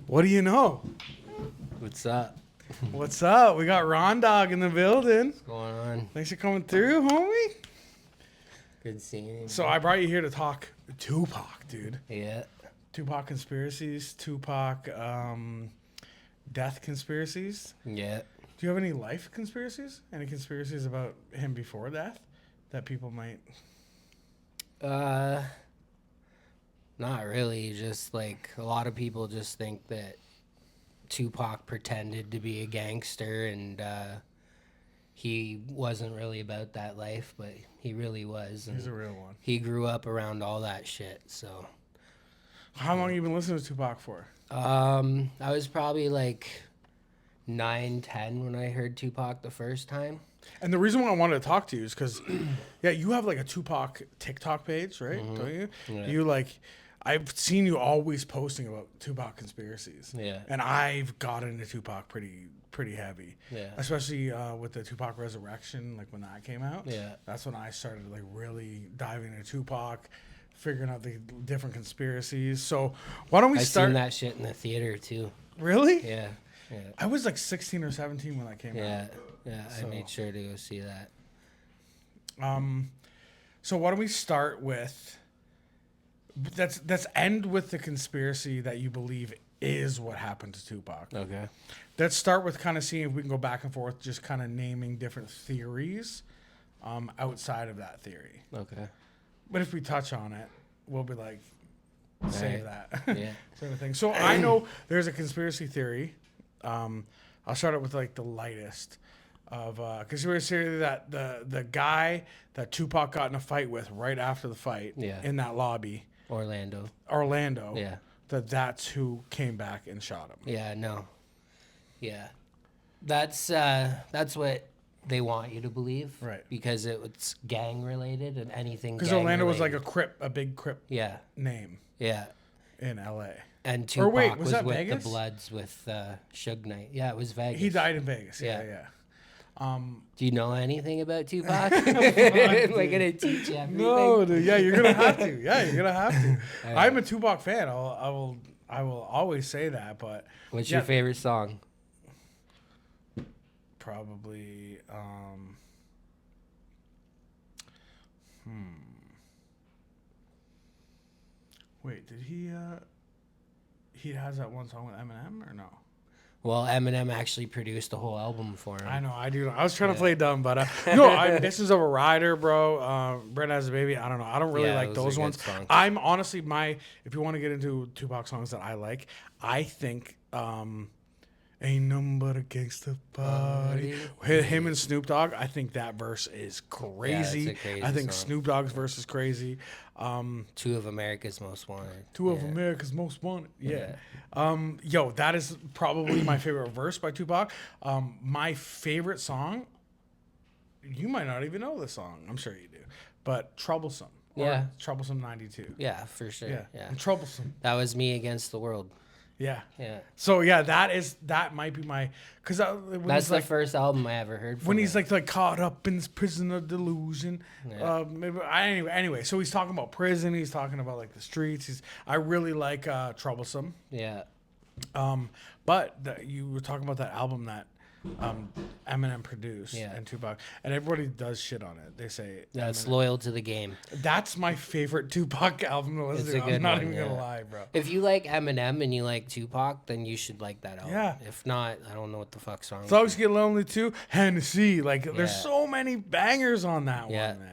What do you know? What's up? What's up? We got Ron Dog in the building. What's going on? Thanks for coming through, homie. Good seeing you. So I brought you here to talk Tupac, dude. Yeah. Tupac conspiracies, Tupac death conspiracies. Yeah. Do you have any life conspiracies? Any conspiracies about him before death that people might... Not really. Just like a lot of people just think that Tupac pretended to be a gangster and he wasn't really about that life, but he really was. He's a real one. He grew up around all that shit, so. How long have you been listening to Tupac for? I was probably like 9, 10 when I heard Tupac the first time. And the reason why I wanted to talk to you is because, yeah, you have like a Tupac TikTok page, right? Mm-hmm. Don't you? Yeah. You like, I've seen you always posting about Tupac conspiracies. Yeah. And I've got into Tupac pretty heavy. Yeah. Especially with the Tupac Resurrection, like when that came out. Yeah. That's when I started like really diving into Tupac, figuring out the different conspiracies. So why don't we I've start? seen that shit in the theater too. Really? Yeah. Yeah. I was like 16 or 17 when that came out. Yeah. Yeah. So- I made sure to go see that. So why don't we start with let's end with the conspiracy that you believe is what happened to Tupac. Okay. Let's start with kind of seeing if we can go back and forth, just kind of naming different theories outside of that theory. Okay. But if we touch on it, we'll be like, save that. Yeah. Sort of thing. So I know there's a conspiracy theory. I'll start it with like the lightest of conspiracy theory that the guy that Tupac got in a fight with right after the fight Yeah. in that lobby, Orlando. Yeah, that's who came back and shot him. Yeah, no. Yeah. That's what they want you to believe. Right. Because it's gang related and anything Because gang Orlando was like related. a big Crip Yeah. name Yeah. in L.A. And Tupac wait, was was that with Vegas? the Bloods with Suge Knight. Yeah, it was Vegas. He died in Vegas. Yeah. Yeah. Do you know anything about Tupac? Am I gonna teach you everything? No, dude. Yeah, you're gonna have to. Yeah, you're gonna have to. Right. I'm a Tupac fan. I will always say that. But What's yeah, your favorite song? Probably. Wait, did he? He has that one song with Eminem or no? Well, Eminem actually produced the whole album for him. I know, I do. I was trying to play dumb, but no, this is of a rider, bro. Brent Has a Baby. I don't know. I don't really Yeah, like those are those good ones. songs. I'm honestly if you want to get into Tupac songs that I like, I think Ain't Nothing But a Gangsta Party. Him and Snoop Dogg, I think that verse is crazy. it's a crazy I think song. Snoop Dogg's verse is crazy. Two of America's Most Wanted. Two of America's Most Wanted. Yeah. Yo, that is probably my favorite verse by Tupac. My favorite song, you might not even know this song. I'm sure you do. But Troublesome. Or Yeah. Troublesome 92. Yeah, for sure. Yeah. Yeah. And Troublesome. That was Me Against the World. Yeah. Yeah. So yeah, that might be my, because That's the first album I ever heard from when him. he's like caught up in this prison of delusion. Yeah. Anyway, so he's talking about prison. He's talking about like the streets. I really like Troublesome. Yeah. But you were talking about that album that Eminem produced and Tupac, and everybody does shit on it. They say That's Loyal to the Game. that's my favorite Tupac album to listen It's to. a I'm good not one, even gonna yeah. lie, bro. If you like Eminem and you like Tupac, then you should like that album. Yeah. If not, I don't know what the fuck's wrong with Dogs you. Get Lonely too. Hennessy, like there's Yeah. so many bangers on that Yeah. one, man.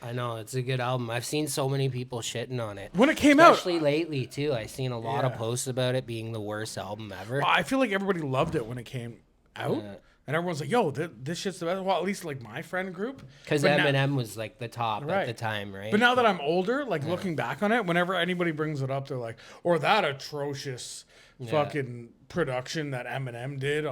I know, it's a good album. I've seen so many people shitting on it. When it came out, Especially lately, too. I've seen a lot of Yeah. posts about it being the worst album ever. I feel like everybody loved it when it came out, Yeah. and everyone's like, "Yo, this shit's the best." Well, at least like my friend group, Because But now- Eminem was like the top Right. at the time, right? But now that I'm older, like looking back on it, whenever anybody brings it up, they're like, or that atrocious fucking production that Eminem did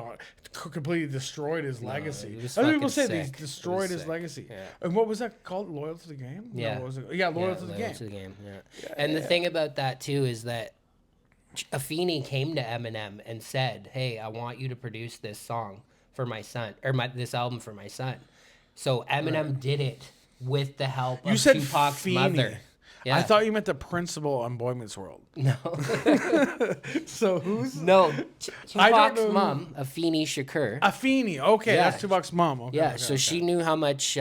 completely destroyed his legacy. it was Other people fucking say they sick. It destroyed was his sick. legacy. Yeah. And what was that called? Loyal to the Game? Yeah. No, what was it? Yeah, Loyal to the Loyal Game. to the Game, yeah. And the thing about that, too, is that Afeni came to Eminem and said, hey, I want you to produce this song for my son, or this album for my son. So Eminem did it with the help You of said Tupac's Feeney. mother. Yeah. I thought you meant the principal on Boy Meets World. No. So who's No. I don't Tupac's know. mom, Afeni Shakur. Afeni? Okay, Yeah. that's Tupac's mom. Okay, Yeah, okay, so she knew how much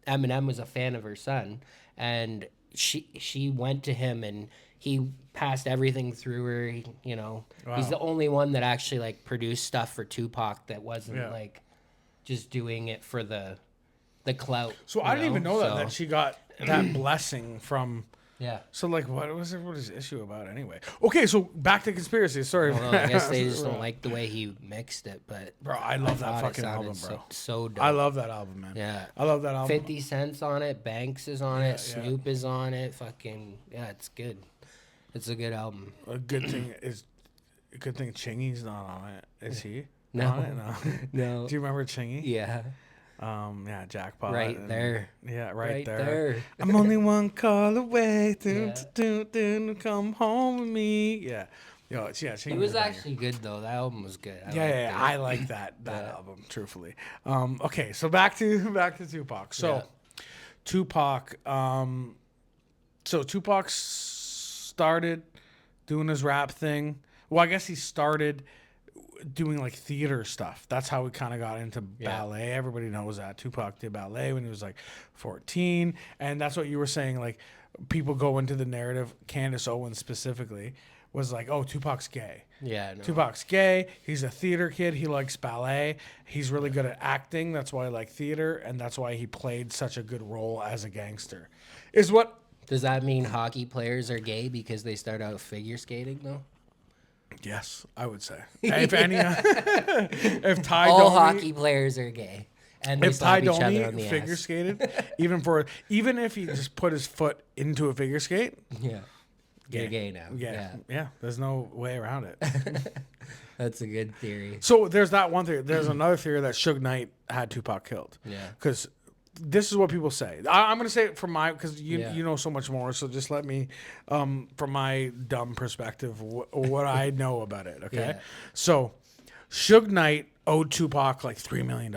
Eminem was a fan of her son, and she went to him, and he passed everything through her. You know, he's the only one that actually like produced stuff for Tupac that wasn't like just doing it for the clout. So I didn't even know that she got that blessing from. Yeah. So like, what was everybody's issue about anyway? Okay, so back to conspiracy. Sorry, Well, I guess they just don't like the way he mixed it, but bro. I love that thought it fucking album, sounded bro. so dope. I love that album, man. Yeah. I love that album. 50 Cent's on it, Banks is on it, Snoop is on it. Fucking yeah, it's good. It's a good album. A good thing Chingy's not on it. Is he? No. On it? No. No. Do you remember Chingy? Yeah. Yeah, Jackpot. Right there. Yeah, right Right there. there. I'm only one call away Yeah. to come home with me. Yeah. Yo, yeah, Chingy It was a banger. actually good though. That album was good. I liked Yeah, it. I like that album, truthfully. Okay, so back to Tupac. So Tupac, Tupac started doing his rap thing. Well, I guess he started doing like theater stuff. That's how we kind of got into ballet. Everybody knows that Tupac did ballet when he was like 14, and that's what you were saying. Like people go into the narrative. Candace Owens specifically was like, "Oh, Tupac's gay." Yeah. No. Tupac's gay. He's a theater kid. He likes ballet. He's really good at acting. That's why I like theater, and that's why he played such a good role as a gangster. Is what? Does that mean hockey players are gay because they start out figure skating though? Yes, I would say. If any, if Ty All Domi, hockey players are gay. And they if Ty slap each other Domi on the figure ass. skated, even if he just put his foot into a figure skate, Yeah. You're gay now. yeah, there's no way around it. That's a good theory. So there's that one theory. There's another theory that Suge Knight had Tupac killed. Yeah. Because this is what people say. I'm going to say it from because you Yeah. you know so much more. So just let me, from my dumb perspective, what I know about it. Okay. Yeah. So Suge Knight owed Tupac like $3 million.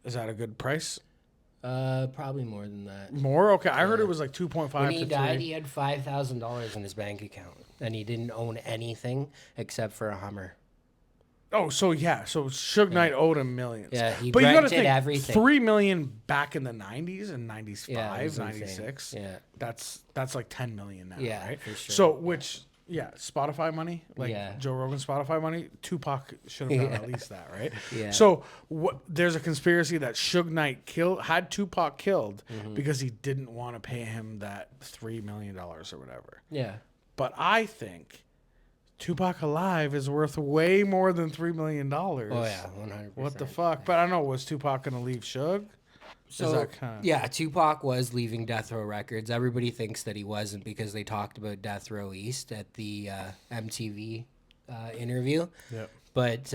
Is that a good price? Probably more than that. More? Okay. I heard it was like 2.5 When to he 3. died, he had $5,000 in his bank account, and he didn't own anything except for a Hummer. Oh, so yeah. So Suge Knight owed him millions. Yeah, he but you gotta rented think, everything. $3 million back in the 90s and 95, Yeah, it was 96. insane. Yeah. That's like 10 million now, Yeah, right? for sure. So Spotify money, like Yeah. Joe Rogan Spotify money, Tupac should have gotten at least that, right? Yeah. So there's a conspiracy that Suge Knight had Tupac killed Mm-hmm. because he didn't want to pay him that $3 million or whatever. Yeah. But I think Tupac alive is worth way more than $3 million. Oh yeah, 100%. What the fuck? But I don't know. Was Tupac gonna leave Suge? So that kinda- yeah, Tupac was leaving Death Row Records. Everybody thinks that he wasn't because they talked about Death Row East at the MTV interview. Yep. But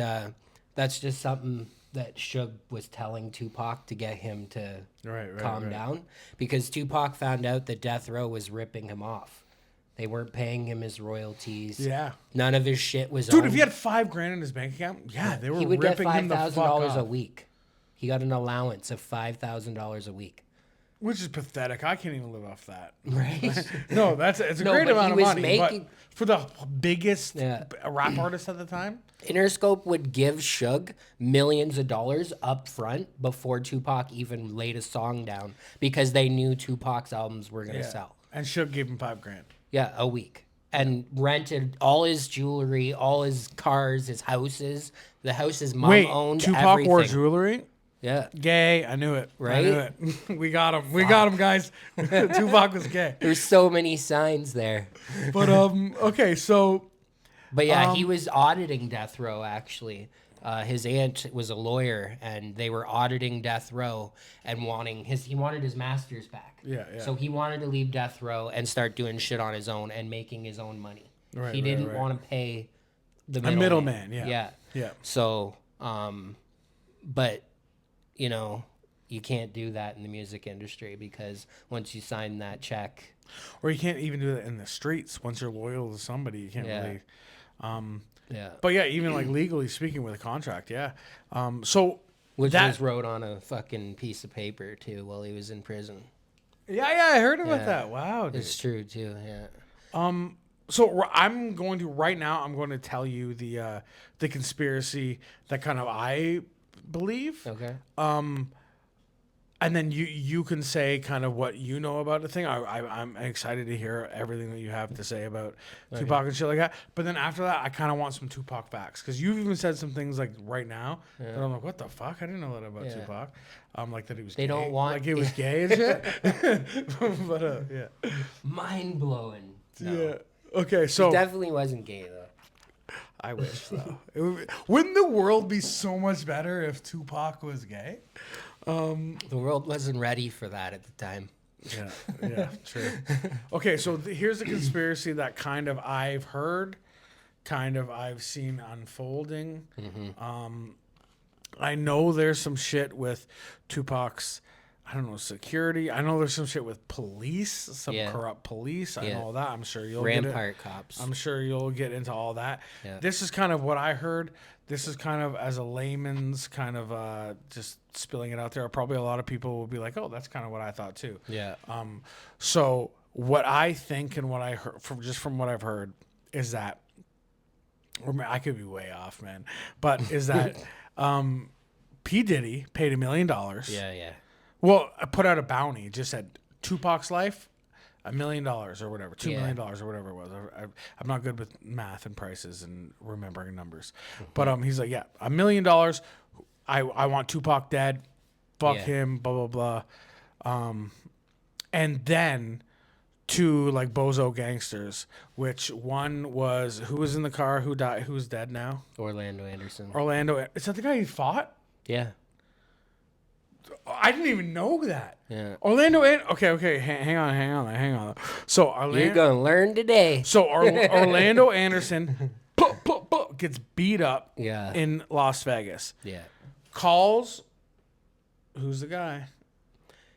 that's just something that Suge was telling Tupac to get him to Right. calm down, because Tupac found out that Death Row was ripping him off. They weren't paying him his royalties. Yeah. None of his shit was Dude, owned. if he had $5,000 in his bank account, they were he would get ripping him the fuck $5,000 a off. week. He got an allowance of $5,000 a week. Which is pathetic. I can't even live off that. Right? No, it's a No, great but amount he of was money. making- But for the biggest Yeah. rap artist at the time, Interscope would give Suge millions of dollars up front before Tupac even laid a song down, because they knew Tupac's albums were going to sell. and Suge gave him $5,000. Yeah, a week. And rented all his jewelry, all his cars, his houses. The house his mom Wait, owned. Tupac everything. wore jewelry? Yeah. Gay. I knew it. I Right? knew it. We got him. We got him, guys. Tupac was gay. There's so many signs there. But okay, so But yeah, he was auditing Death Row, actually. His aunt was a lawyer, and they were auditing Death Row and he wanted his master's back. Yeah. So he wanted to leave Death Row and start doing shit on his own and making his own money. Right, He right, didn't right. want to pay the middleman, middleman. yeah. Yeah. Yeah. So, but, you know, you can't do that in the music industry, because once you sign that check. Or you can't even do that in the streets. Once you're loyal to somebody, you can't Yeah. really. Yeah. But yeah, even like legally speaking with a contract, yeah. So Which that was wrote on a fucking piece of paper, too, while he was in prison. Yeah, I heard about Yeah. that. Wow, dude. It's true too. Yeah. So I'm going to tell you the conspiracy that kind of I believe. Okay. And then you can say kind of what you know about the thing. I'm excited to hear everything that you have to say about Tupac and shit like that. But then after that, I kind of want some Tupac facts because you've even said some things like right now that I'm like, what the fuck? I didn't know that about Tupac. Like that he was. They gay. don't want- like he was gay and shit. But yeah. Mind blowing. No. Yeah. Okay, so Definitely wasn't gay though. I wish though. Wouldn't the world be so much better if Tupac was gay? The world wasn't ready for that at the time. Yeah, true. Okay, so here's a conspiracy that kind of I've heard, kind of I've seen unfolding. I know there's some shit with Tupac's, I don't know, security. I know there's some shit with police, some corrupt police. I know all that. I'm sure you'll Rampart cops. I'm sure you'll get into all that. Yeah. This is kind of what I heard. This is kind of as a layman's kind of just spilling it out there. Probably a lot of people will be like, "Oh, that's kind of what I thought too." Yeah. So what I think and what I heard from what I've heard is that, or I could be way off, man, but is that P. Diddy paid $1 million. Yeah. Well, I put out a bounty. It just said Tupac's life, $1 million or whatever, $2 million or whatever it was. I'm not good with math and prices and remembering numbers, but he's like, yeah, $1 million. I want Tupac dead. Fuck him. Blah blah blah. And then two like bozo gangsters, which one was who was in the car, who died, who's dead now. Orlando Anderson. Orlando. Is that the guy he fought? Yeah. I didn't even know that. Yeah. Orlando. Okay. Hang on. So Orlando. You're gonna learn today. So Orlando Anderson gets beat up. Yeah. In Las Vegas. Yeah. Calls. Who's the guy?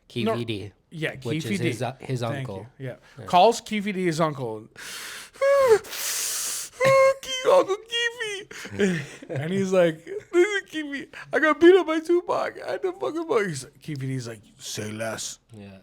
KVD. Yeah, which Keefy is D. his uncle. Yeah. Calls Keefy D his uncle. Uncle Keefy. And he's like, listen, Keefy, I got beat up by Tupac. I had to fucking bug. Keefy D's like, say less. Yeah.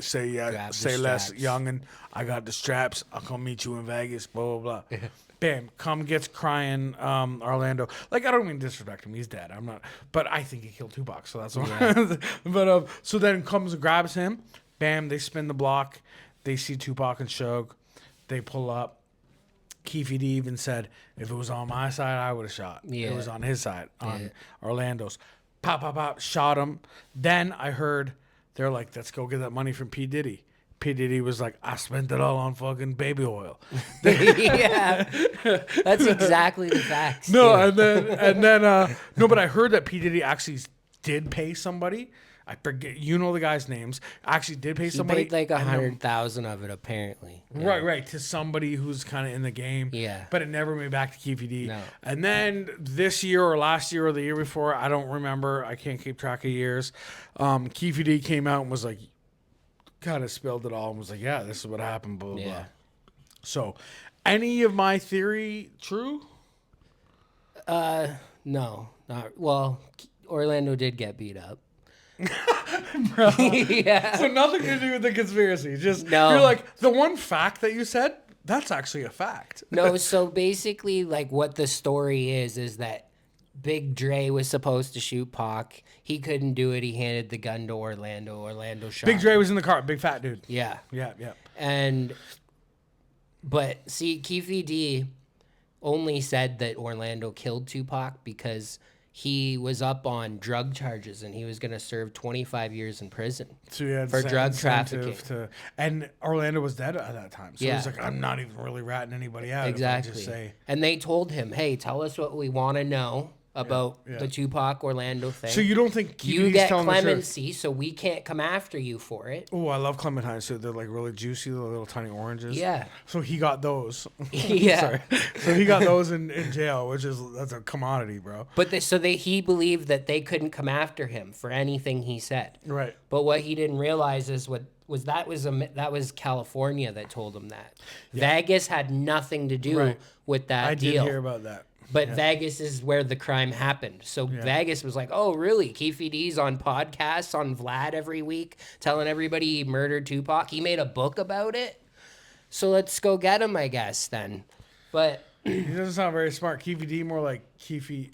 Say less, youngin'. I got the straps. I'll come meet you in Vegas. Blah blah blah. Bam, gets crying. Orlando, like I don't mean to disrespect him. He's dead. I'm not, but I think he killed Tupac. So that's why. But so then comes and grabs him. Bam, they spin the block. They see Tupac and Suge. They pull up. Keefy D even said, if it was on my side, I would have shot. Yeah. It was on his side, on Orlando's. Pop, shot him. Then I heard they're like, let's go get that money from P. Diddy. P. Diddy was like, I spent it all on fucking baby oil. Yeah. That's exactly the facts. No, too. and then no, but I heard that P. Diddy actually did pay somebody. I forget, you know the guy's names. Actually did pay He somebody. paid like 100,000 of it apparently. Yeah. Right, to somebody who's kind of in the game. Yeah. But it never made back to Keefy D. No. And then this year or last year or the year before, I don't remember. I can't keep track of years. Keefy D came out and was like, kind of spilled it all and was like, yeah, this is what happened, blah, blah, blah. So, any of my theory true? No, not well. Orlando did get beat up. Bro. Yeah. So nothing to do with the conspiracy. Just No. You're like, the one fact that you said, that's actually a fact. No, so basically, like, what the story is that Big Dre was supposed to shoot Pac. He couldn't do it. He handed the gun to Orlando. Orlando shot Big Dre him. was in the car, big fat dude. Yeah. Yeah. But see, Keefy D only said that Orlando killed Tupac because he was up on drug charges and he was going to serve 25 years in prison So he had for some drug incentive trafficking. And Orlando was dead at that time. So Yeah. he's like, I'm not even really ratting anybody out. Exactly. If I just say, And they told him, hey, tell us what we want to know about the Tupac Orlando thing. so you don't think you Keefy D's get telling the truth? clemency, so we can't come after you for it. Oh, I love clementines too. They're like really juicy, the little tiny oranges. Yeah. So he got those. Yeah. Sorry. So he got those in jail, that's a commodity, bro. But he believed that they couldn't come after him for anything he said. Right. But what he didn't realize is that was California that told him that. Vegas had nothing to do with that I deal. did hear about that. But Vegas is where the crime happened. So Vegas was like, oh, really? Keefe D's on podcasts on Vlad every week telling everybody he murdered Tupac. He made a book about it. So let's go get him, I guess, then. But he doesn't sound very smart. Keefe D more like Keefe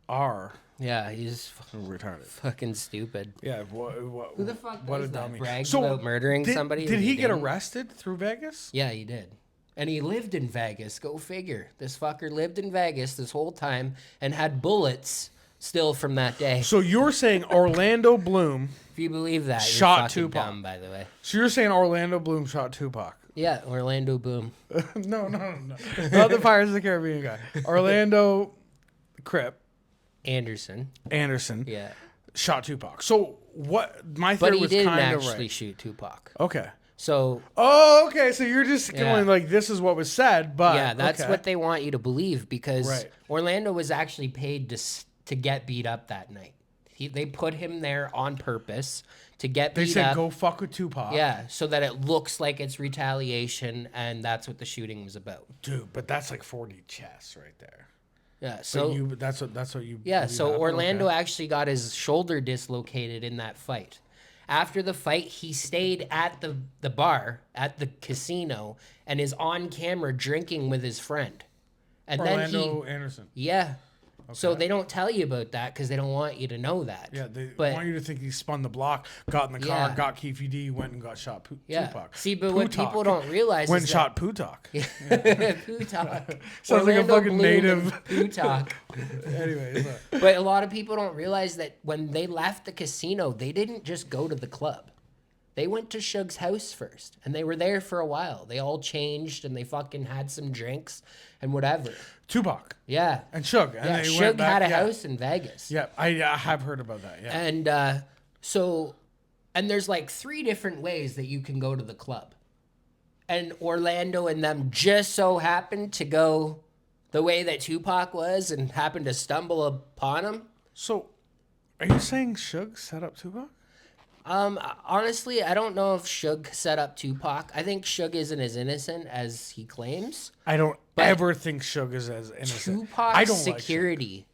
R. Yeah, he's retarded. Fucking stupid. Yeah, who the fuck what does a that? dummy. Brags about murdering somebody? Did he get arrested through Vegas? Yeah, he did. And he lived in Vegas. Go figure. This fucker lived in Vegas this whole time and had bullets still from that day. So you're saying Orlando Bloom, if you believe that, shot you're fucking Tupac. dumb, by the way. So you're saying Orlando Bloom shot Tupac? Yeah, Orlando Bloom. No. Not the Pirates of the Caribbean guy. Orlando Crip. Anderson. Yeah. Shot Tupac. So what my theory But he was didn't kind of actually right. shoot Tupac. Okay. So okay. So you're just going like this is what was said, but yeah, that's what they want you to believe because Right. Orlando was actually paid to get beat up that night. They put him there on purpose to get beat up. They said go fuck with Tupac. Yeah, so that it looks like it's retaliation, and that's what the shooting was about. Dude, but that's like 40 chests right there. Yeah, so that's what you. yeah, believe so happened? Orlando Okay. actually got his shoulder dislocated in that fight. After the fight, he stayed at the bar at the casino and is on camera drinking with his friend. And Orlando Anderson. Yeah. So they don't tell you about that because they don't want you to know that. Yeah, they But- want you to think he spun the block, got in the car, got Keefe D, went and got shot Tupac. See, but what Putak. people don't realize Went is and shot Putak. Putak. Sounds like a Orlando fucking Bloom native. and Putak. Anyways, But a lot of people don't realize that when they left the casino, they didn't just go to the club. They went to Suge's house first, and they were there for a while. They all changed, and they fucking had some drinks and whatever. Tupac Yeah. and Suge. And Yeah, they Suge went back, had a house in Vegas. Yeah, I have heard about that. Yeah. And and there's like 3 different ways that you can go to the club. And Orlando and them just so happened to go the way that Tupac was and happened to stumble upon him. So, are you saying Suge set up Tupac? Honestly, I don't know if Suge set up Tupac. I think Suge isn't as innocent as he claims. I don't ever think Suge is as innocent. Tupac's I don't security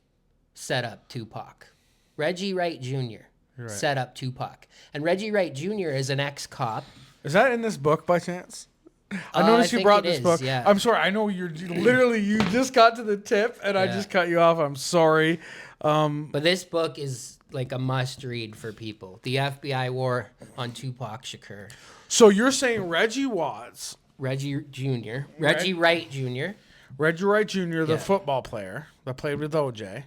set up Tupac. Reggie Wright Jr. set up Tupac. And Reggie Wright Jr. is an ex-cop. Is that in this book by chance? I I noticed you think brought it this is, book. yeah. I'm sorry. I know you just got to the tip and I just cut you off. I'm sorry. But this book is like a must-read for people. The FBI War on Tupac Shakur. So you're saying Reggie Watts, Reggie Jr. Reggie Wright Jr. Reggie Wright Jr., the football player that played with OJ.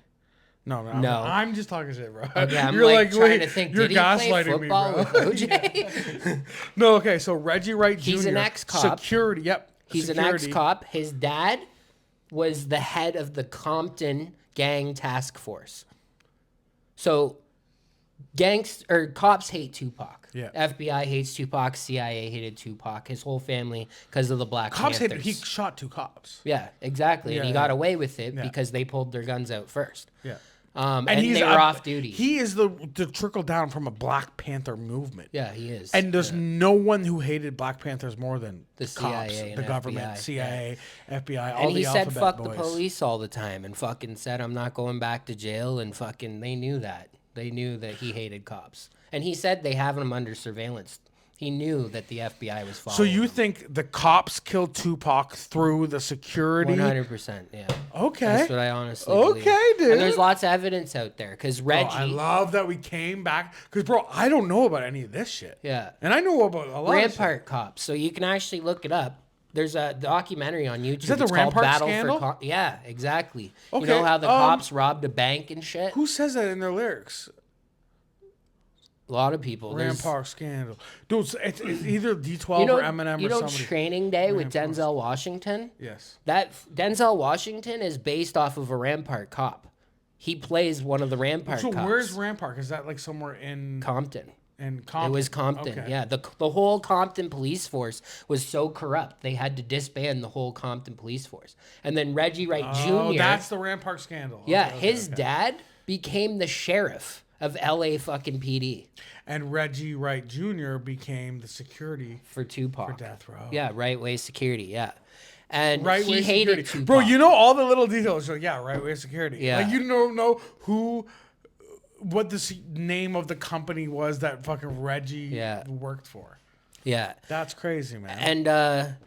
No. I'm just talking shit, bro. Okay, I'm you're like trying wait, to think. You're Did he play gaslighting football me, bro. with OJ? No, okay. So Reggie Wright Jr. He's an ex-cop. Security. Yep. He's an security. ex-cop. His dad was the head of the Compton Gang Task Force. So cops hate Tupac. Yeah. FBI hates Tupac. CIA hated Tupac. His whole family because of the Black Cops Panthers. hated. He shot 2 cops. Yeah, exactly. Yeah, and he got away with it because they pulled their guns out first. Yeah. And he's they were off duty. He is the trickle down from a Black Panther movement. Yeah, he is. And there's no one who hated Black Panthers more than The cops, CIA and the government, FBI, CIA, FBI, all and the he said alphabet fuck boys. the police all the time and fucking said I'm not going back to jail and fucking they knew that. They knew that he hated cops. And he said they have him under surveillance. He knew that the FBI was following So you him. think the cops killed Tupac through the security? 100%, yeah. Okay. That's what I honestly believe. Okay, dude. And there's lots of evidence out there because Reggie... I love that we came back. Because, bro, I don't know about any of this shit. Yeah. And I know about a lot of Rampart Cops. So you can actually look it up. There's a documentary on YouTube. Is that the It's called Rampart Battle scandal? for Yeah, exactly. Okay, You know how the cops robbed a bank and shit? shit. Who says that in their lyrics? A lot of people. There's- Rampart scandal. Dude, it's either D12 or Eminem you or know somebody. Training Day with Denzel Washington? Yes. That Denzel Washington is based off of a Rampart cop. He plays one of the Rampart So cops. where's Rampart? Is that like somewhere in Compton? Compton? It was Compton, Okay. yeah. The whole Compton police force was so corrupt, they had to disband the whole Compton police force. And then Reggie Wright Jr. Oh, that's the Rampart scandal. Yeah, Okay, his dad became the sheriff of LA fucking PD And Reggie Wright Jr. became the security for Tupac. for Death Row. Yeah, right way security, yeah. And Right he way hated security. Tupac. Bro, you know all the little details. You're like, yeah, right way security. Yeah. Like, you don't know what the name of the company was that fucking Reggie worked for. Yeah. That's crazy, man. And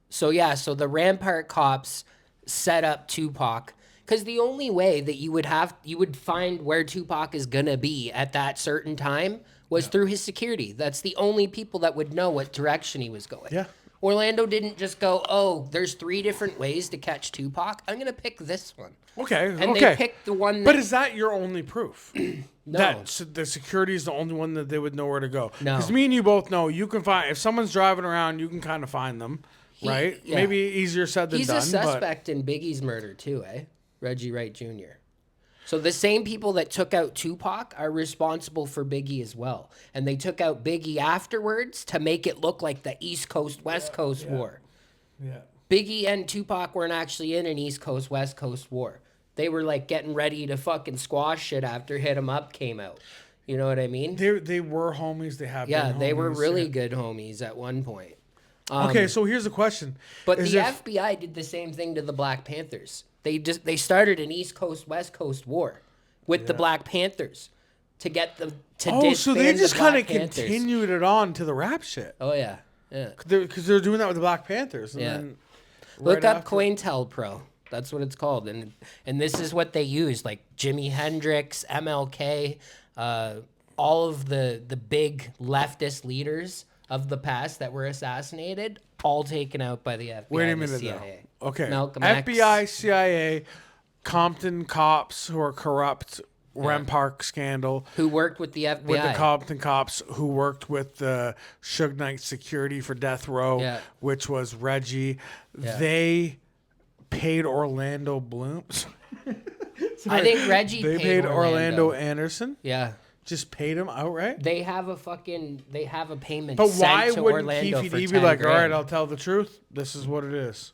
so the Rampart cops set up Tupac because the only way that you would find where Tupac is gonna be at that certain time was through his security. That's the only people that would know what direction he was going. Yeah. Orlando didn't just go, oh, there's 3 different ways to catch Tupac. I'm gonna pick this one. Okay. And they picked the one. But is that your only proof? No. That the security is the only one that they would know where to go. No. Because me and you both know you can find if someone's driving around, you can kind of find them, right? Yeah. Maybe easier said than He's done. a suspect in Biggie's murder too, eh? Reggie Wright Jr. So the same people that took out Tupac are responsible for Biggie as well. And they took out Biggie afterwards to make it look like the East Coast, West Coast war. Yeah. Biggie and Tupac weren't actually in an East Coast, West Coast war. They were like getting ready to fucking squash shit after Hit 'Em Up came out. You know what I mean? They were homies. They have been they were homies, really good homies at one point. Okay, so here's the question. But the FBI did the same thing to the Black Panthers. They started an East Coast, West Coast war with the Black Panthers to get them to disband so they just kind of continued it on to the rap shit. Oh yeah. Because they're doing that with the Black Panthers. And then Look up COINTELPRO. That's what it's called, and this is what they used, like Jimi Hendrix, MLK, all of the big leftist leaders of the past that were assassinated, all taken out by the FBI. Wait a and the minute, CIA. though. Okay. Malcolm X. FBI, CIA, Compton cops who are corrupt, Rampart scandal. Who worked with the FBI. With the Compton cops who worked with the Suge Knight security for Death Row, which was Reggie. Yeah. They paid Orlando Bloom. I think Reggie paid Orlando Anderson. Yeah. Just paid him outright? They have a payment But sent why to wouldn't Orlando Keefe for be 10 like, grand. all right, I'll tell the truth. This is what it is.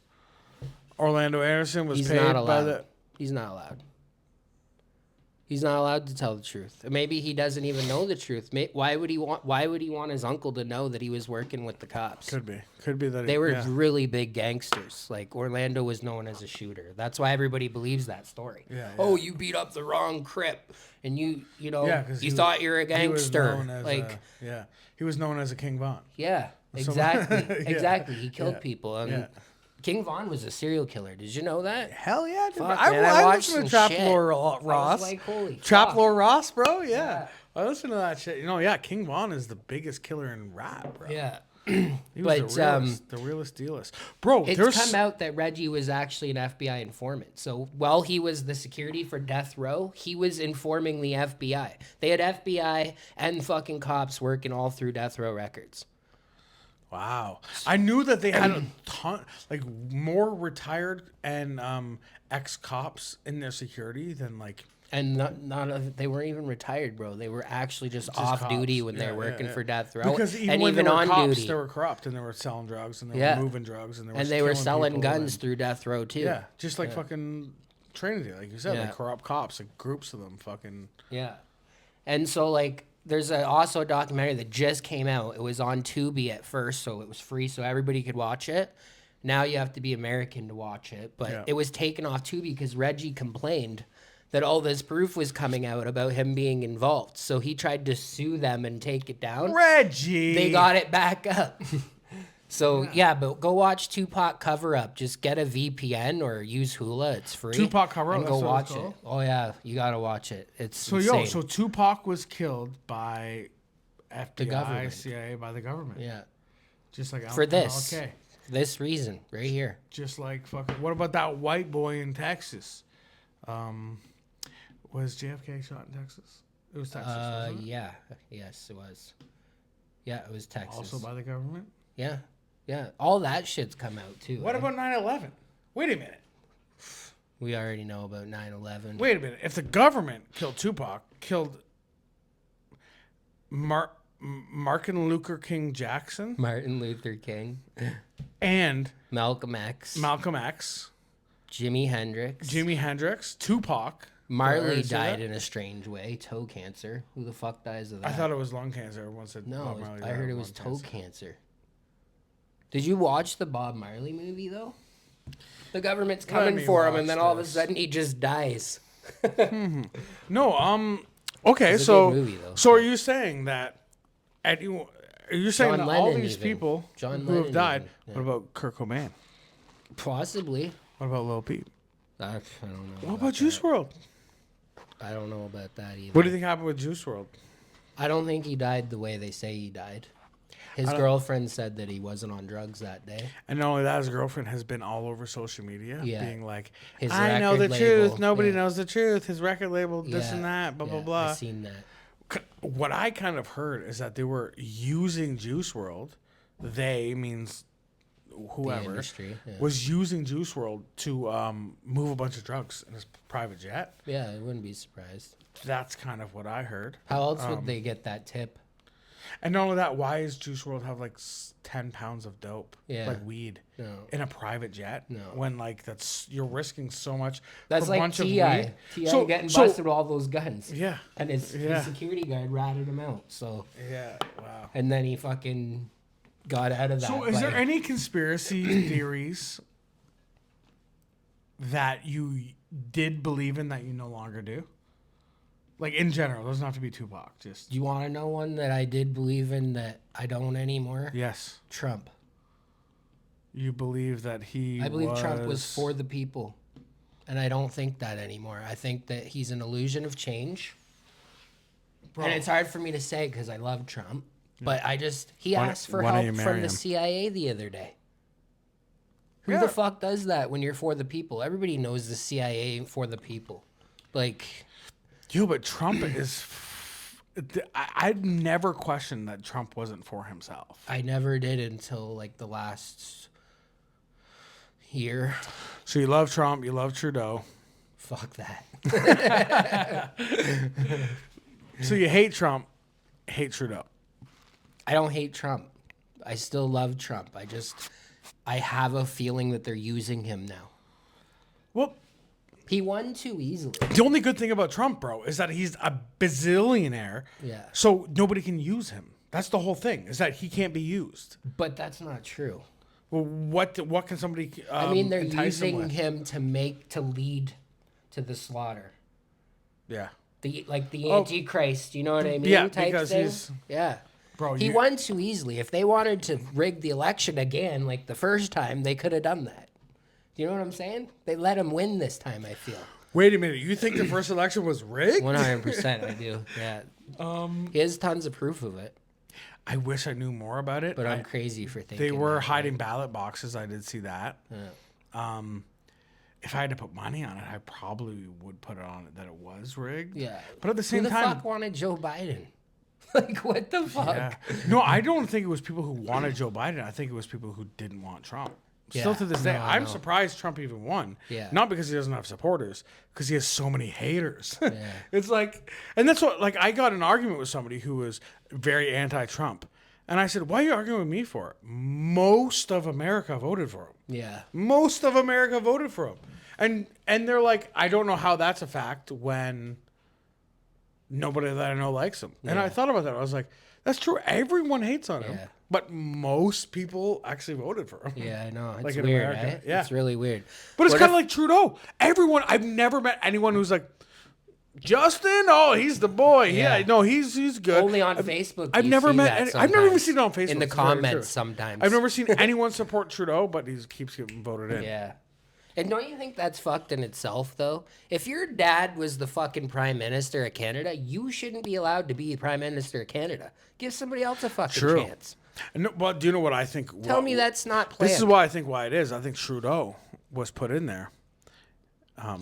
Orlando Anderson was paid by the... He's not allowed. He's not allowed to tell the truth. Maybe he doesn't even know the truth. Why would he want his uncle to know that he was working with the cops? Could be that they were really big gangsters. Like Orlando was known as a shooter. That's why everybody believes that story. Yeah. Oh, you beat up the wrong Crip, and you thought you were a gangster. He was known as a King Von. Yeah, exactly, exactly. He killed people. King Von was a serial killer. Did you know that? Hell yeah, dude. Fuck, I watched listened to some Trap shit. Lore Ross. Like, holy Trap fuck. Lore Ross, bro. Yeah. I listen to that shit. King Von is the biggest killer in rap, bro. Yeah. He was the realest dealist. Bro, it's come out that Reggie was actually an FBI informant. So while he was the security for Death Row, he was informing the FBI. They had FBI and fucking cops working all through Death Row Records. Wow. I knew that they had a ton, like more retired and ex-cops in their security than like... And they weren't even retired, bro. They were actually just off cops. Duty when they were working for Death Row. Because even when they were on cops, duty, they were corrupt and they were selling drugs and they were moving drugs and they were selling guns through Death Row too. Yeah, just like fucking Trinity, like you said, like corrupt cops, like groups of them, fucking. Yeah, and so like there's also a documentary that just came out. It was on Tubi at first, so it was free, so everybody could watch it. Now you have to be American to watch it, but it was taken off Tubi because Reggie complained that all this proof was coming out about him being involved. So he tried to sue them and take it down. Reggie! They got it back up. So, but go watch Tupac Cover Up. Just get a VPN or use Hula. It's free. Tupac Cover Up, and go watch it. Oh, yeah. You got to watch it. It's insane. So Tupac was killed by FBI, the government. CIA, by the government. Yeah. Just like for this. Okay. This reason, right here. Just like fucking... What about that white boy in Texas? Was JFK shot in Texas? It was Texas, wasn't it? Yeah. Yes, it was. Yeah, it was Texas. Also by the government? Yeah. Yeah. All that shit's come out, too. What about 9/11? Wait a minute. We already know about 9/11. Wait a minute. If the government killed Tupac, killed Martin Luther King Jackson? Martin Luther King. And... Malcolm X. Jimi Hendrix. Tupac. Marley died in a strange way. Toe cancer. Who the fuck dies of that? I thought it was lung cancer. Everyone said no. Marley I heard it was toe cancer. Did you watch the Bob Marley movie though? The government's Let coming me for him, watch and then all of a this. sudden he just dies. No, okay, It's a so good movie, though. so are you saying that? Are you saying John that all Lennon these even. people John who have Lennon died? even, yeah. What about Kurt Cobain? Possibly. What about Lil Peep? I don't know. What about Juice WRLD? I don't know about that either. What do you think happened with Juice WRLD? I don't think he died the way they say he died. His girlfriend said that he wasn't on drugs that day. And not only that, his girlfriend has been all over social media, Yeah. being like, His "I know the record truth. label, Nobody yeah. knows the truth. His record label, this Yeah, and that, blah blah yeah, blah." I seen that. What I kind of heard is that they were using Juice WRLD. They means whoever industry, yeah. was using Juice WRLD to move a bunch of drugs in his private jet. Yeah, I wouldn't be surprised. That's kind of what I heard. How else would they get that tip? And not only that, why is Juice WRLD have like 10 pounds of dope, Yeah. like weed, No. in a private jet? No. When like you're risking so much. That's for a like bunch of T.I. weed. T.I. getting busted with all those guns. Yeah. And his security guard ratted him out. So, Yeah. Wow. and then he fucking got out of that. So, is there any conspiracy theories that you did believe in that you no longer do? Like in general, it doesn't have to be Tupac. Just You want to know one that I did believe in that I don't anymore? yes, Trump. you believe that he. I believe Trump was for the people. And I don't think that anymore. I think that he's an illusion of change. Bro. And it's hard for me to say because I love Trump. But he Why- asked for why don't you help marry from the him? CIA the other day. Who Yeah. the fuck does that when you're for the people? Everybody knows the CIA ain't for the people. Like, Yo, but Trump is. I'd never questioned that Trump wasn't for himself. I never did until like the last year. So you love Trump, you love Trudeau. Fuck that. So you hate Trump, hate Trudeau. I don't hate Trump. I still love Trump. I have a feeling that they're using him now. Well, He won too easily. the only good thing about Trump, bro, is that he's a bazillionaire. Yeah. So nobody can use him. That's the whole thing, is that he can't be used. But that's not true. Well, what can somebody I mean, they're entice him using with? him to lead to the slaughter. Yeah. The Antichrist, you know what I mean? Yeah, type because thing. he's- Yeah. Bro, He won too easily. If they wanted to rig the election again, like the first time, they could have done that. Do you know what I'm saying? They let him win this time, I feel. Wait a minute. You think the first election was rigged? 100% I do. Yeah. He has tons of proof of it, I wish I knew more about it. but I'm crazy for thinking They were that. hiding ballot boxes. I did see that. Yeah. If I had to put money on it, I probably would put it on it that it was rigged. Yeah. But at the same Who the time, fuck wanted Joe Biden? Like, what the fuck? yeah. No, I don't think it was people who wanted Joe Biden. I think it was people who didn't want Trump. Still Yeah. to this day, No, I'm no. surprised Trump even won. Yeah. Not because he doesn't have supporters, because he has so many haters. Yeah. It's like, and that's what, like, I got an argument with somebody who was very anti-Trump. And I said, why are you arguing with me for it? Most of America voted for him. Yeah. Most of America voted for him. And they're like, I don't know how that's a fact when nobody that I know likes him. And I thought about that. I was like, that's true. Everyone hates on him. Yeah. But most people actually voted for him. Yeah, I know. It's Like in weird, America. eh? Yeah. It's really weird. But it's What kind of if- like Trudeau. I've never met anyone who's like, Justin, oh, he's the boy. Yeah, Yeah. no, he's good. Only on Facebook. I've you never see met. that I've never even sometimes. seen it on Facebook. In the It's very true. comments sometimes. I've never seen anyone support Trudeau, but he keeps getting voted in. Yeah. And don't you think that's fucked in itself, though? If your dad was the fucking prime minister of Canada, you shouldn't be allowed to be the prime minister of Canada. Give somebody else a fucking True. chance. And, well, do you know what I think? Tell me that's not planned. This is why I think why it is. I think Trudeau was put in there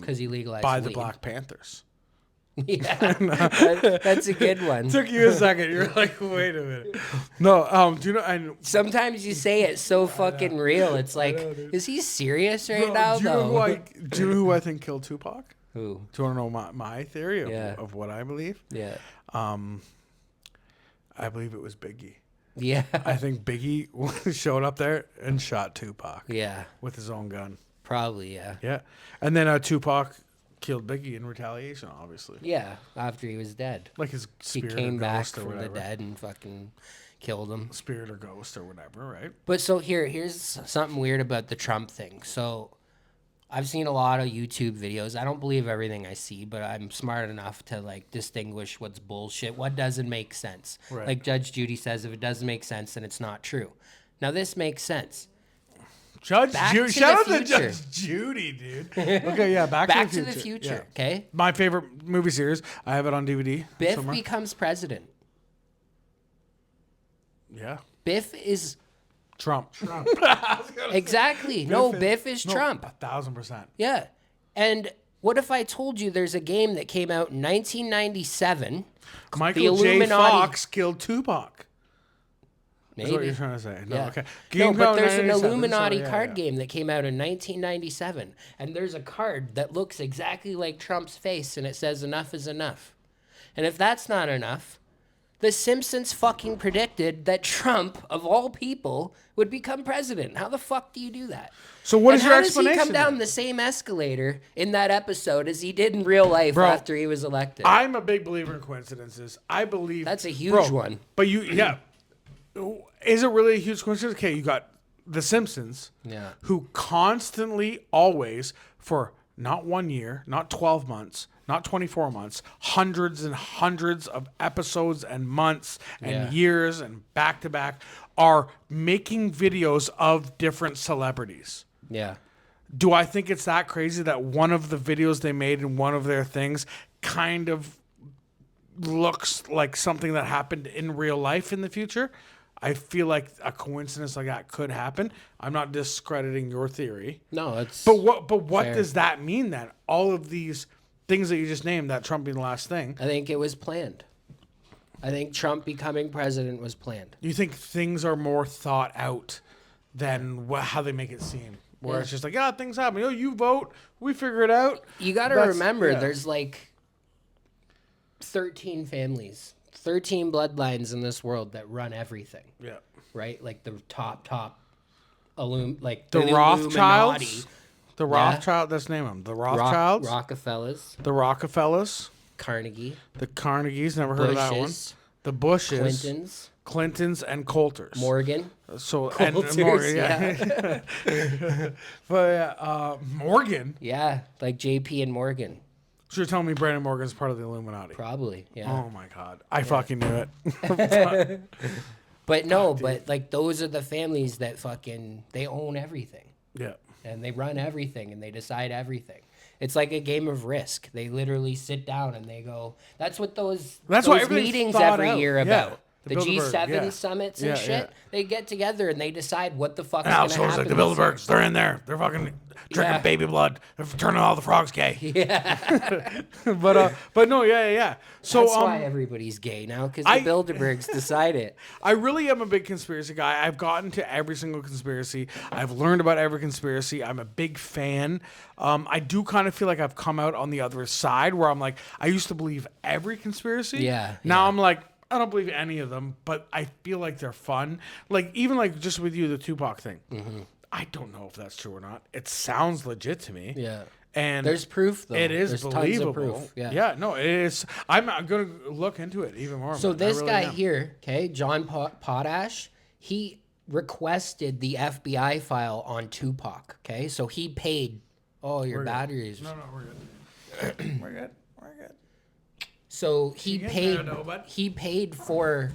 Because he legalized by the weed. Black Panthers. Yeah. That's a good one. Took you a second. You're like, wait a minute. No, do you know? And Sometimes you say it so fucking real. It's like, is he serious right now, do you know though? do you know who I think killed Tupac? Who? Do you want to know my theory of, Yeah. of what I believe? Yeah. I believe it was Biggie. Yeah. I think Biggie showed up there and shot Tupac Yeah. with his own gun. Probably, yeah. Yeah, and then Tupac killed Biggie in retaliation, obviously. Yeah. After he was dead. Like his He spirit came or back ghost or from the whatever. dead and fucking killed him. Spirit or ghost or whatever, right? But so here's something weird about the Trump thing. So I've seen a lot of YouTube videos. I don't believe everything I see, but I'm smart enough to like distinguish what's bullshit, what doesn't make sense. Right. Like Judge Judy says, if it doesn't make sense, then it's not true. Now this makes sense. Judge Judy. Shout out to Future. Judge Judy, dude. Okay, yeah, Back to the Future. Yeah. Okay. My favorite movie series. I have it on DVD. Biff somewhere. becomes president. Yeah. Biff is Trump. exactly. Biff is Trump. 1,000%. Yeah. And what if I told you there's a game that came out in 1997? Michael J. Fox killed Tupac. Maybe. That's what you're trying to say. No, Yeah. okay. No, but there's an 97, Illuminati so, card game that came out in 1997. And there's a card that looks exactly like Trump's face, and it says enough is enough. And if that's not enough, The Simpsons fucking predicted that Trump, of all people, would become president. How the fuck do you do that? So what and is your how explanation? does he come down the same escalator in that episode as he did in real life after he was elected? I'm a big believer in coincidences. I believe That's a huge one. But is it really a huge coincidence? Okay, you got The Simpsons, who constantly, always, for not 1 year, not 12 months, not 24 months, hundreds and hundreds of episodes and months and years and back to back, are making videos of different celebrities. Yeah. Do I think it's that crazy that one of the videos they made in one of their things kind of looks like something that happened in real life in the future? I feel like a coincidence like that could happen. I'm not discrediting your theory. No, it's But what fair. does that mean then? All of these things that you just named, that Trump being the last thing. I think it was planned. I think Trump becoming president was planned. You think things are more thought out than how they make it seem? Where it's just like, things happen. You vote, we figure it out. You got to remember, there's like 13 families, 13 bloodlines in this world that run everything. Yeah. Right? Like the top, like The Rothschilds. Illuminati. The Rothschild, let's name them. The Rothschilds. Rockefellers. The Rockefellers. Carnegie. The Carnegies, never heard of that one. Bushes. The Bushes. Clintons and Coulters. Morgan. So Coulters, and Morgan, yeah. But Morgan. Yeah, like JP and Morgan. So you're telling me Brandon Morgan's part of the Illuminati? Probably, yeah. Oh my God, I fucking knew it. But no, but like those are the families that fucking they own everything. Yeah. And they run everything and they decide everything. It's like a game of Risk. They literally sit down and they go. That's what those meetings every year about. The G7 summits and shit. Yeah. They get together and they decide what the fuck is And going to happen. like the Bilderbergs, they're in there. They're fucking drinking baby blood. They're turning all the frogs gay. Yeah. but no, yeah. So that's why everybody's gay now, because the Bilderbergs decide it. I really am a big conspiracy guy. I've gotten to every single conspiracy. I've learned about every conspiracy. I'm a big fan. I do kind of feel like I've come out on the other side where I'm like, I used to believe every conspiracy. Yeah. Now I'm like, I don't believe any of them, but I feel like they're fun. Like, even like just with you, the Tupac thing. Mm-hmm. I don't know if that's true or not. It sounds legit to me. Yeah. And there's proof, though. It is there's believable. Tons of proof. Yeah, no, it is. I'm going to look into it even more. So this guy here, okay, John Potash, he requested the FBI file on Tupac, okay? So he paid. Oh, your batteries. No, we're good. We're good. So he paid for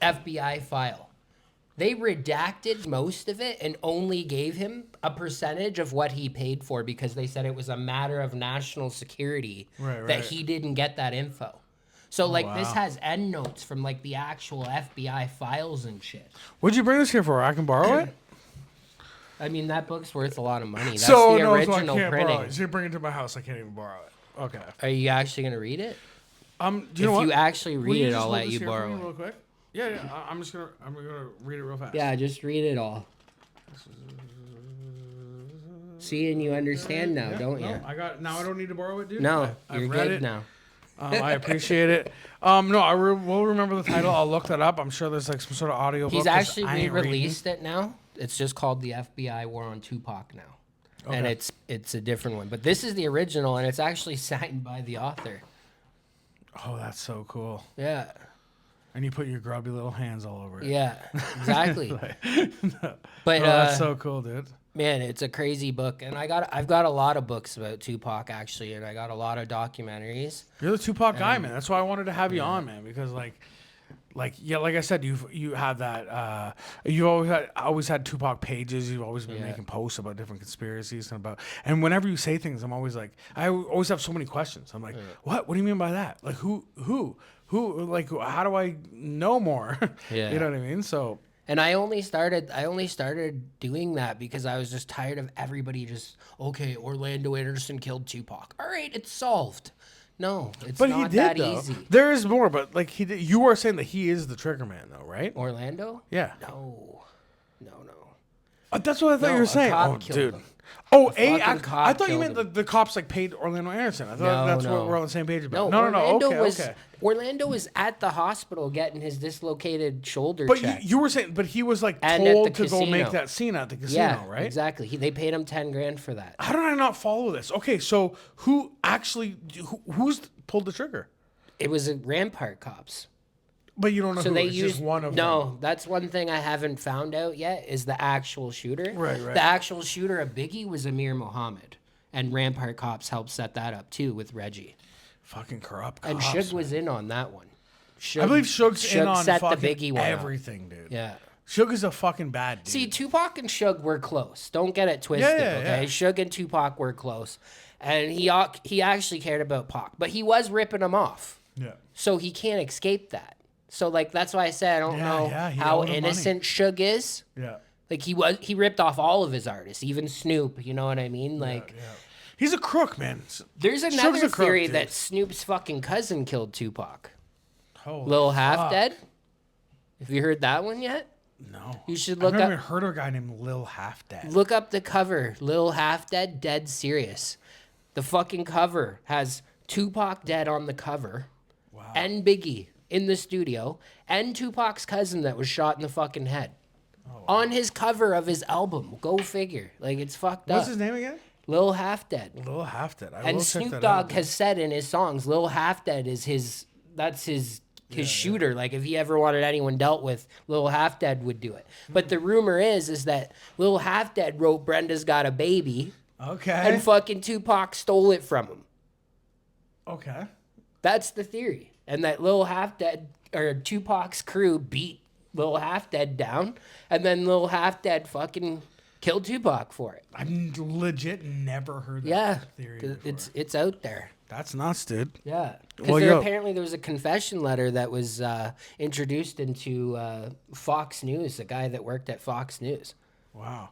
FBI file. They redacted most of it and only gave him a percentage of what he paid for because they said it was a matter of national security that he didn't get that info. So this has endnotes from like the actual FBI files and shit. What'd you bring this here for? I can borrow it? I mean, that book's worth a lot of money. That's the original I can't printing. borrow it. So you bring it to my house, I can't even borrow it. Okay. Are you actually going to read it? Do you know what? If you actually read it, I'll let you borrow it. Real quick? Yeah. I'm gonna read it real fast. Yeah, just read it all. See, and you understand now, don't you? Now I don't need to borrow it, dude. No, I've you're read good it. now. I appreciate it. No, I will remember the title. I'll look that up. I'm sure there's like some sort of audio. He's actually re-released it now. It's just called The FBI War on Tupac now. Okay. And it's a different one. But this is the original, and it's actually signed by the author. Oh, that's so cool. Yeah. And you put your grubby little hands all over it. Yeah, exactly. No. But That's so cool, dude. man, it's a crazy book, and I've got a lot of books about Tupac actually, and I got a lot of documentaries. You're the Tupac guy, man. That's why I wanted to have you on, man, because like I said, you have that. You've always had Tupac pages. You've always been making posts about different conspiracies and whenever you say things, I'm always like, I always have so many questions. I'm like, what? What do you mean by that? Like who? Like how do I know more? Yeah. You know what I mean? So. And I only started doing that because I was just tired of everybody just, okay, Orlando Anderson killed Tupac. All right, it's solved. No, it's not that easy. There is more, but like he did, you are saying that he is the trigger man, though, right? Orlando? Yeah. No. That's what I thought you were saying. Cop Oh, killed dude. him. Oh, cop I thought you killed meant the cops like paid Orlando Anderson. I thought that's what we're on the same page about. No. Okay. Orlando was at the hospital getting his dislocated shoulder But checked. you were saying, but he was like And told at the to go casino. make that scene at the casino, Yeah, right? exactly. They paid him $10,000 for that. How did I not follow this? Okay, so who's pulled the trigger? It was Rampart cops. But you don't know So who. they It's used just one of them. No, that's one thing I haven't found out yet is the actual shooter. Right. The actual shooter of Biggie was Amir Muhammad, and Rampart cops helped set that up too with Reggie. Fucking corrupt cops. And Suge was in on that one. I believe Suge's in on set fucking the Biggie one up. everything, dude. Yeah. Suge is a fucking bad dude. See, Tupac and Suge were close. Don't get it twisted, okay? Yeah. Suge and Tupac were close. And he actually cared about Pac. But he was ripping him off. Yeah. So he can't escape that. So, like, that's why I said I don't know he how owed him innocent Suge is. Yeah. Like, he ripped off all of his artists, even Snoop, you know what I mean? Like, Yeah. He's a crook, man. there's another a crook, theory dude. that Snoop's fucking cousin killed Tupac. Holy Lil Half fuck. Dead. Have you heard that one yet? No. You should I've look never up. even heard of a guy named Lil Half Dead. Look up the cover. Lil Half Dead, dead serious. The fucking cover has Tupac dead on the cover. Wow. And Biggie in the studio. And Tupac's cousin that was shot in the fucking head. On his cover of his album. Go figure. Like, it's fucked up. What's his name again? Lil Half Dead. Lil Half Dead. And Snoop Dogg has said in his songs, Lil Half Dead is his shooter. Like, if he ever wanted anyone dealt with, Lil Half Dead would do it. But the rumor is that Lil Half Dead wrote Brenda's Got a Baby. Okay. And fucking Tupac stole it from him. Okay. That's the theory. And that Lil Half Dead, or Tupac's crew, beat Lil Half Dead down. And then Lil Half Dead fucking killed Tupac for it. I've legit never heard that Yeah. theory before. It's out there. That's nuts, dude. Yeah. Because apparently there was a confession letter that was introduced into Fox News, the guy that worked at Fox News. Wow.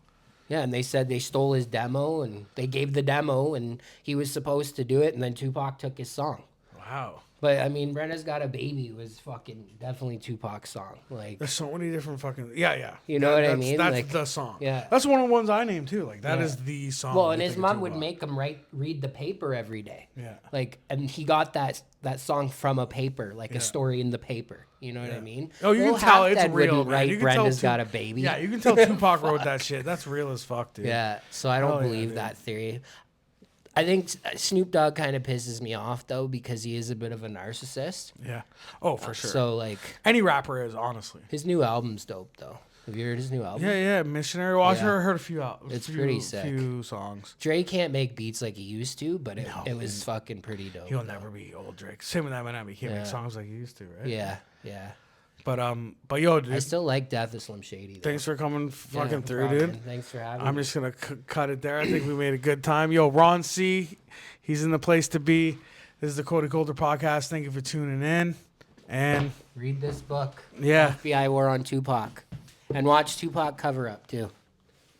Yeah, and they said they stole his demo, and they gave the demo, and he was supposed to do it, and then Tupac took his song. Wow. But, I mean, Brenda's Got a Baby was fucking definitely Tupac's song. Like, There's so many different fucking... Yeah. You know what I mean? That's Like, the song. yeah. That's one of the ones I named, too. Like, that is the song. well, and I his think of mom would Tupac. make him read the paper every day. Yeah. Like, and he got that song from a paper, like a story in the paper. You know what I mean? Oh, you Lil can tell Half it's Dead real, wouldn't man. write You can tell Brenda's Got a Baby. Yeah, you can tell Tupac wrote that shit. That's real as fuck, dude. Yeah, so I don't Hell yeah, believe dude. that theory. I think Snoop Dogg kind of pisses me off, though, because he is a bit of a narcissist. Yeah. Oh, for sure. So, like, Any rapper is, honestly. his new album's dope, though. Have you heard his new album? Yeah. Missionary. Well, I've Yeah. heard a few out. It's pretty sick. Few songs. Dre can't make beats like he used to, but it was fucking pretty dope. He'll never be old Drake. Same with Eminem. He can't make songs like he used to, right? Yeah. But yo, dude. I still like Death of Slim Shady, though. Thanks for coming Yeah, fucking no through, problem. dude. Thanks for having I'm me. just gonna cut it there. I think we made a good time. Yo, Ron C, he's in the place to be. This is the Koty Kolter podcast. Thank you for tuning in. And Read this book. yeah, FBI War on Tupac. And watch Tupac Cover Up, too.